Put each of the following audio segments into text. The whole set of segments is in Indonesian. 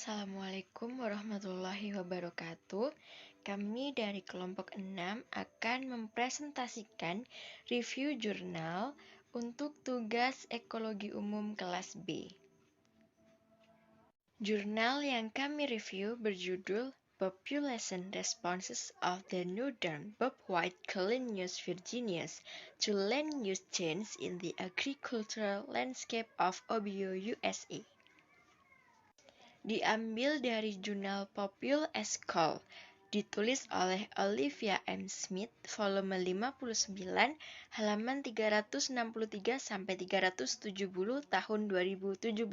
Assalamualaikum warahmatullahi wabarakatuh. Kami dari kelompok 6 akan mempresentasikan review jurnal untuk tugas ekologi umum kelas B. Jurnal yang kami review berjudul Population Responses of the Northern Bobwhite Collinus virginius to Land Use Change in the Agricultural Landscape of Ohio, USA. Diambil dari jurnal Popul Ecol, ditulis oleh Olivia M. Smith, volume 59, halaman 363-370 tahun 2017.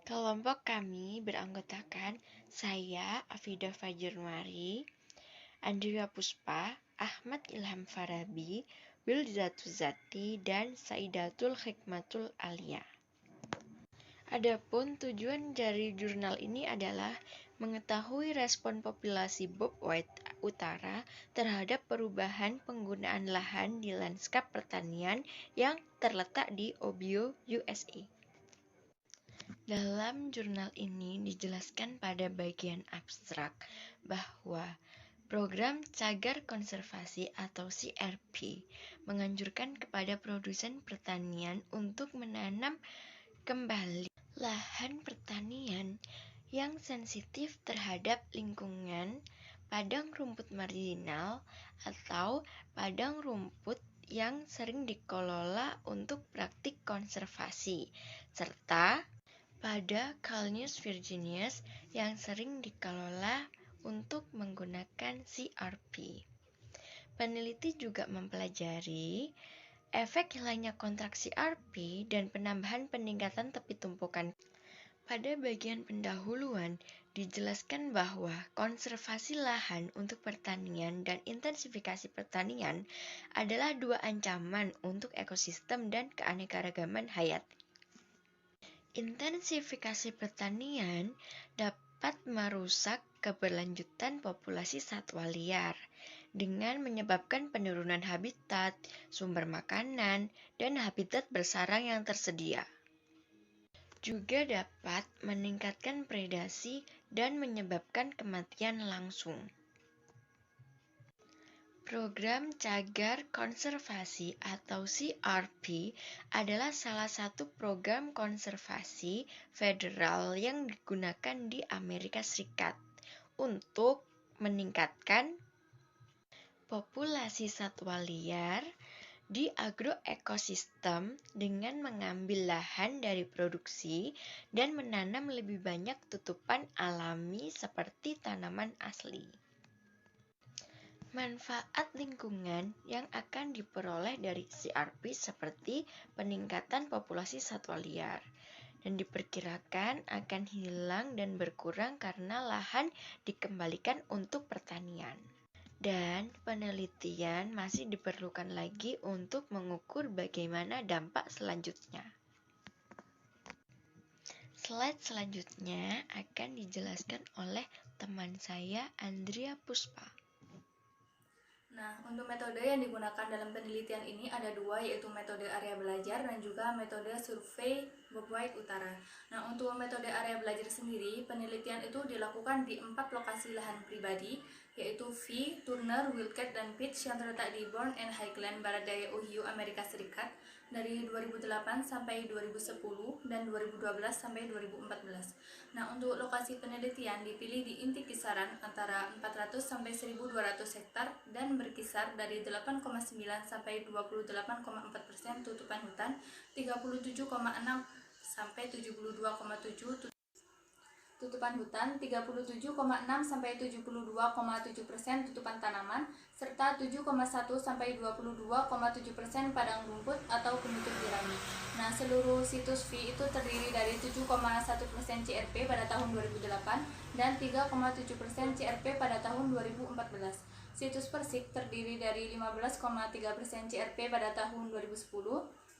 Kelompok kami beranggotakan saya, Afidah Fajrunwari, Andrea Puspa, Ahmad Ilham Farabi, Wilzatuzati, dan Saidatul Hikmatul Alia. Adapun tujuan dari jurnal ini adalah mengetahui respon populasi bobwhite utara terhadap perubahan penggunaan lahan di lanskap pertanian yang terletak di Ohio, USA. Dalam jurnal ini dijelaskan pada bagian abstrak bahwa Program Cagar Konservasi atau CRP menganjurkan kepada produsen pertanian untuk menanam kembali lahan pertanian yang sensitif terhadap lingkungan, padang rumput marginal, atau padang rumput yang sering dikelola untuk praktik konservasi, serta pada Collinus virginius yang sering dikelola untuk menggunakan CRP. Peneliti juga mempelajari efek hilangnya kontrak CRP dan penambahan peningkatan tepi tumpukan. Pada bagian pendahuluan, dijelaskan bahwa konservasi lahan untuk pertanian dan intensifikasi pertanian adalah dua ancaman untuk ekosistem dan keanekaragaman hayati. Intensifikasi pertanian dapat merusak keberlanjutan populasi satwa liar dengan menyebabkan penurunan habitat, sumber makanan, dan habitat bersarang yang tersedia. Juga dapat meningkatkan predasi dan menyebabkan kematian langsung. Program Cagar Konservasi atau CRP adalah salah satu program konservasi federal yang digunakan di Amerika Serikat untuk meningkatkan populasi satwa liar di agroekosistem dengan mengambil lahan dari produksi dan menanam lebih banyak tutupan alami seperti tanaman asli. Manfaat lingkungan yang akan diperoleh dari CRP seperti peningkatan populasi satwa liar dan diperkirakan akan hilang dan berkurang karena lahan dikembalikan untuk pertanian. Dan penelitian masih diperlukan lagi untuk mengukur bagaimana dampak selanjutnya. Slide selanjutnya akan dijelaskan oleh teman saya, Andrea Puspa. Nah, untuk metode yang digunakan dalam penelitian ini ada dua, yaitu metode area belajar dan juga metode survei bobwhite utara. Nah, untuk metode area belajar sendiri, penelitian itu dilakukan di 4 lokasi lahan pribadi, yaitu V, Turner, Wilkett, dan Pitts yang terletak di Bourne and Highland, Barat Daya Ohio, Amerika Serikat, dari 2008 sampai 2010 dan 2012 sampai 2014. Nah, untuk lokasi penelitian dipilih di inti kisaran antara 400 sampai 1.200 hektar dan berkisar dari 8,9 sampai 28,4% tutupan hutan, 37,6 sampai 72,7 tutupan hutan, 37,6 sampai 72,7% tutupan tanaman, serta 7,1 sampai 22,7% padang rumput atau penutup jerami. Nah, seluruh situs V itu terdiri dari 7,1% CRP pada tahun 2008 dan 3,7% CRP pada tahun 2014. Situs Persik terdiri dari 15,3% CRP pada tahun 2010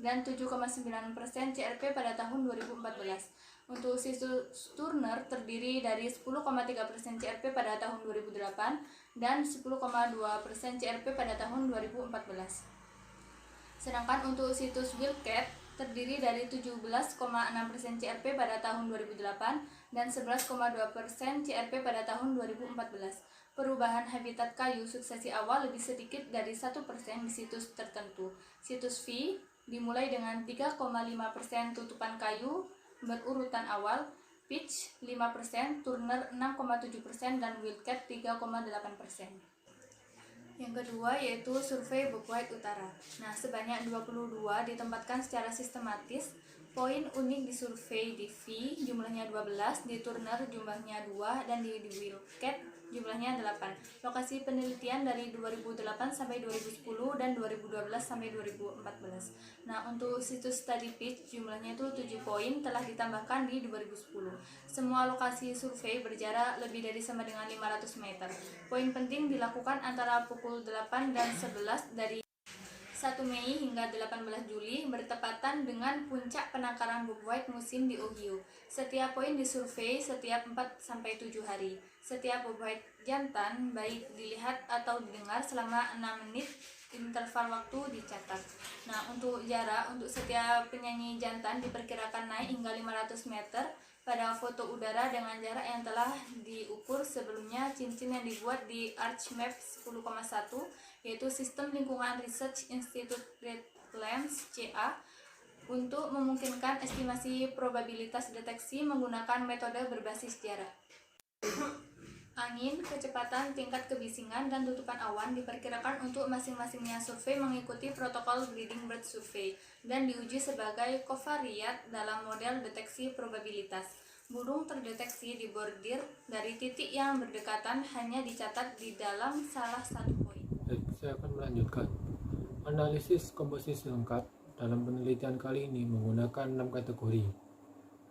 dan 7,9% CRP pada tahun 2014. Untuk situs Turner terdiri dari 10,3% CRP pada tahun 2008 dan 10,2% CRP pada tahun 2014. Sedangkan untuk situs Wilkett terdiri dari 17,6% CRP pada tahun 2008 dan 11,2% CRP pada tahun 2014. Perubahan habitat kayu suksesi awal lebih sedikit dari 1% di situs tertentu. Situs V dimulai dengan 3,5% tutupan kayu berurutan awal, pitch 5%, Turner 6,7%, dan Wildcat 3,8%. Yang kedua yaitu survei Bob-White Utara. Nah, sebanyak 22 ditempatkan secara sistematis. Poin unik di survei di V jumlahnya 12, di Turner jumlahnya 2, dan di Wildcat jumlahnya 8. Lokasi penelitian dari 2008 sampai 2010 dan 2012 sampai 2014. Nah, untuk situs study pitch jumlahnya itu 7 poin telah ditambahkan di 2010. Semua lokasi survei berjarak lebih dari sama dengan 500 meter. Poin penting dilakukan antara pukul 8 dan 11 dari 1 Mei hingga 18 Juli bertepatan dengan puncak penangkaran Bob-White musim di Ohio. Setiap poin disurvei setiap 4-7 hari. Setiap Bob-White jantan baik dilihat atau didengar selama 6 menit, interval waktu dicatat. Nah, untuk jarak untuk setiap penyanyi jantan diperkirakan naik hingga 500 meter pada foto udara dengan jarak yang telah diukur sebelumnya. Cincin yang dibuat di ArchMap 10,1 yaitu Sistem Lingkungan Research Institute Redlands CA untuk memungkinkan estimasi probabilitas deteksi menggunakan metode berbasis jarak. Angin, kecepatan, tingkat kebisingan, dan tutupan awan diperkirakan untuk masing-masingnya survei mengikuti protokol Breeding Bird Survey dan diuji sebagai covariat dalam model deteksi probabilitas. Burung terdeteksi di bordir dari titik yang berdekatan hanya dicatat di dalam salah satu poin. Saya akan melanjutkan. Analisis komposisi lengkap dalam penelitian kali ini menggunakan 6 kategori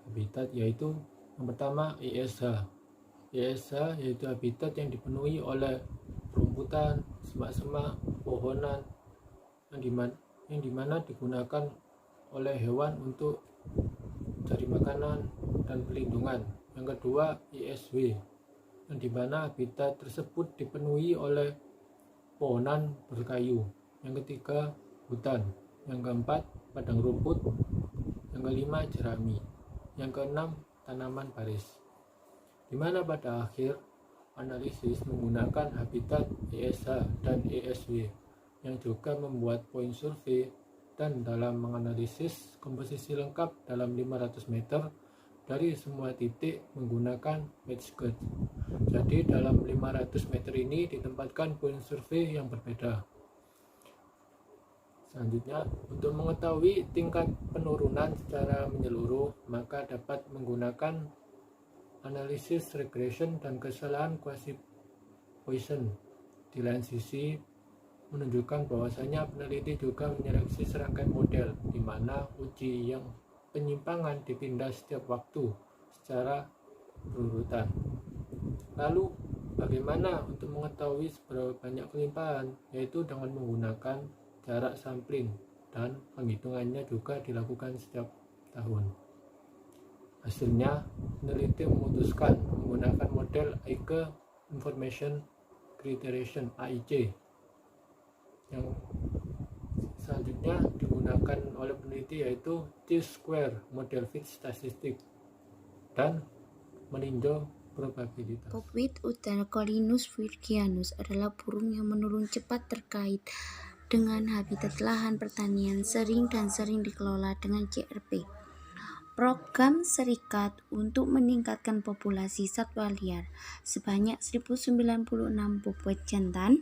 habitat, yaitu yang pertama ISH. ISH yaitu habitat yang dipenuhi oleh rumputan, semak-semak, pohonan yang dimana digunakan oleh hewan untuk cari makanan dan perlindungan. Yang kedua ISW, yang dimana habitat tersebut dipenuhi oleh pohonan berkayu. Yang ketiga hutan. Yang keempat padang rumput. Yang kelima jerami. Yang keenam tanaman baris. Di mana pada akhir analisis menggunakan habitat ESH dan ESW yang juga membuat poin survei, dan dalam menganalisis komposisi lengkap dalam 500 meter dari semua titik menggunakan match code. Jadi dalam 500 meter ini ditempatkan poin survei yang berbeda. Selanjutnya, untuk mengetahui tingkat penurunan secara menyeluruh, maka dapat menggunakan analisis regression dan kesalahan quasi Poisson. Di lain sisi, menunjukkan bahwasanya peneliti juga menyeleksi serangkaian model di mana uji yang penyimpangan dipindah setiap waktu secara berurutan. Lalu, bagaimana untuk mengetahui seberapa banyak kelimpahan? Yaitu dengan menggunakan jarak sampling, dan penghitungannya juga dilakukan setiap tahun. Hasilnya, peneliti memutuskan menggunakan model Ike Information Criterion AIC yang selanjutnya digunakan oleh peneliti, yaitu T-square model fit statistik dan meninjau probabilitas. Bob-White Utara Colinus virgianus adalah burung yang menurun cepat terkait dengan habitat lahan pertanian sering dikelola dengan CRP. Program Serikat untuk meningkatkan populasi satwa liar sebanyak 1096 Bob-White jantan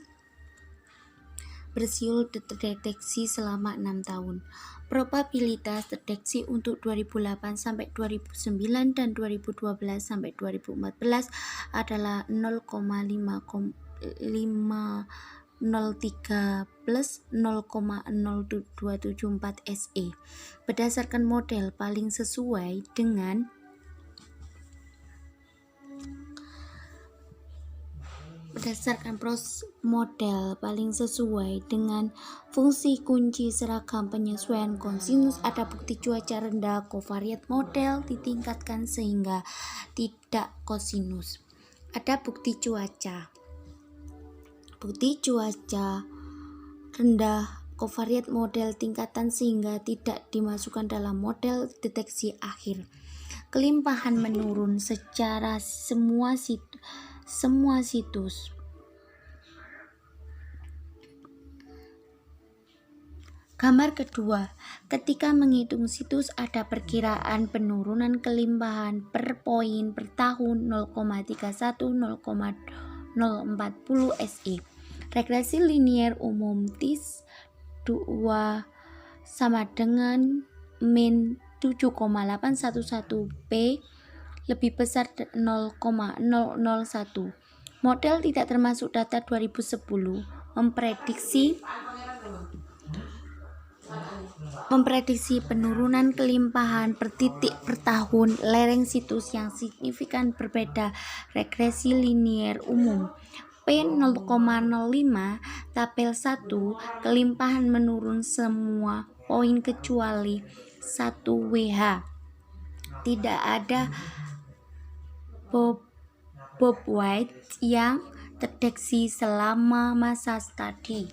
bersiul terdeteksi selama 6 tahun. Probabilitas deteksi untuk 2008 sampai 2009 dan 2012 sampai 2014 adalah 0,503 plus 0,0274 SE berdasarkan model paling sesuai dengan fungsi kunci seragam penyesuaian kosinus. Ada bukti cuaca rendah, covariate model ditingkatkan sehingga tidak kosinus. Ada bukti cuaca rendah, covariat model tingkatan sehingga tidak dimasukkan dalam model deteksi akhir. Kelimpahan menurun secara semua situs. Gambar kedua, ketika menghitung situs ada perkiraan penurunan kelimpahan per poin per tahun 0,31-0,040 SE. Regresi linier umum TIS 2 sama dengan min 7,811 P lebih besar 0,001. Model tidak termasuk data 2010 memprediksi penurunan kelimpahan per titik per tahun lereng situs yang signifikan berbeda. Regresi linier umum P0,05 tabel 1 kelimpahan menurun semua poin kecuali 1 WH. Tidak ada Bob White yang terdeteksi selama masa studi.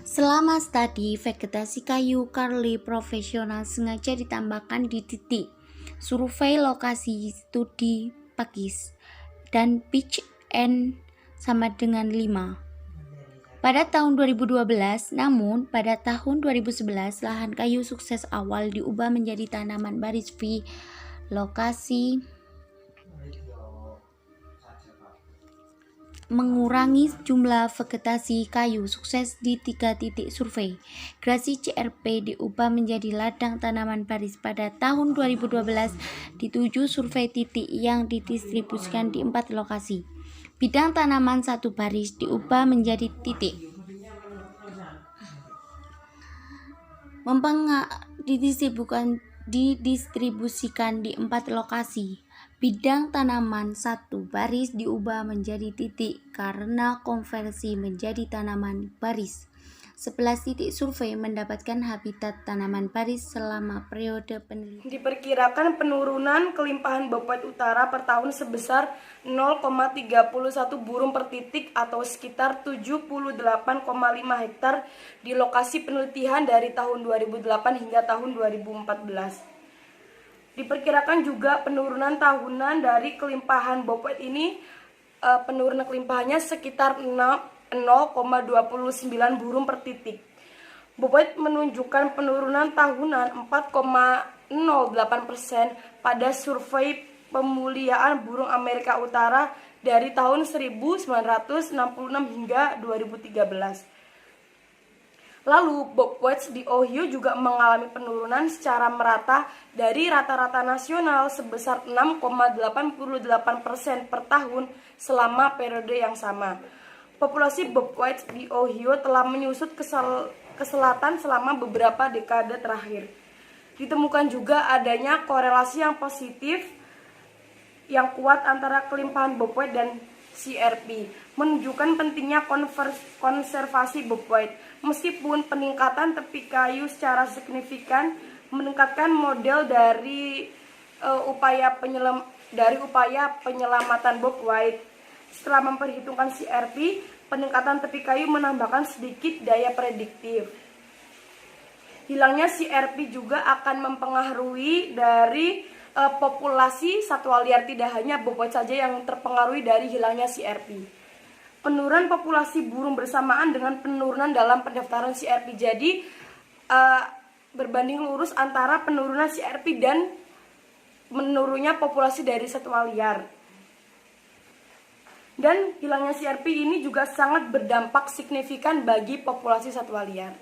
Selama studi, vegetasi kayu Carly profesional sengaja ditambahkan di titik survei lokasi studi Pakis dan pitch N sama dengan 5 pada tahun 2012. Namun pada tahun 2011 lahan kayu sukses awal diubah menjadi tanaman baris V. Lokasi mengurangi jumlah vegetasi kayu sukses di 3 titik survei. Grasi CRP diubah menjadi ladang tanaman baris pada tahun 2012 di 7 survei titik yang didistribusikan di 4 lokasi. Bidang tanaman 1 baris diubah menjadi titik. Didistribusikan di 4 lokasi. Bidang tanaman 1 baris diubah menjadi titik karena konversi menjadi tanaman baris. 11 titik survei mendapatkan habitat tanaman baris selama periode penelitian. Diperkirakan penurunan kelimpahan bobwhite utara per tahun sebesar 0,31 burung per titik atau sekitar 78,5 hektar di lokasi penelitian dari tahun 2008 hingga tahun 2014. Diperkirakan juga penurunan tahunan dari kelimpahan bobwhite ini, penurunan kelimpahannya sekitar 0,29 burung per titik. Bobwhite menunjukkan penurunan tahunan 4,08% pada survei pemuliaan burung Amerika Utara dari tahun 1966 hingga 2013. Lalu, bobwhite di Ohio juga mengalami penurunan secara merata dari rata-rata nasional sebesar 6,88% per tahun selama periode yang sama. Populasi bobwhite di Ohio telah menyusut ke selatan selama beberapa dekade terakhir. Ditemukan juga adanya korelasi yang positif yang kuat antara kelimpahan bobwhite dan CRP, menunjukkan pentingnya konservasi bobwhite. Meskipun peningkatan tepi kayu secara signifikan meningkatkan model dari upaya penyelamatan bobwhite, setelah memperhitungkan CRP, peningkatan tepi kayu menambahkan sedikit daya prediktif. Hilangnya CRP juga akan mempengaruhi dari populasi satwa liar, tidak hanya bobwhite saja yang terpengaruhi dari hilangnya CRP. Penurunan populasi burung bersamaan dengan penurunan dalam pendaftaran CRP. Jadi berbanding lurus antara penurunan CRP dan menurunnya populasi dari satwa liar. Dan hilangnya CRP ini juga sangat berdampak signifikan bagi populasi satwa liar.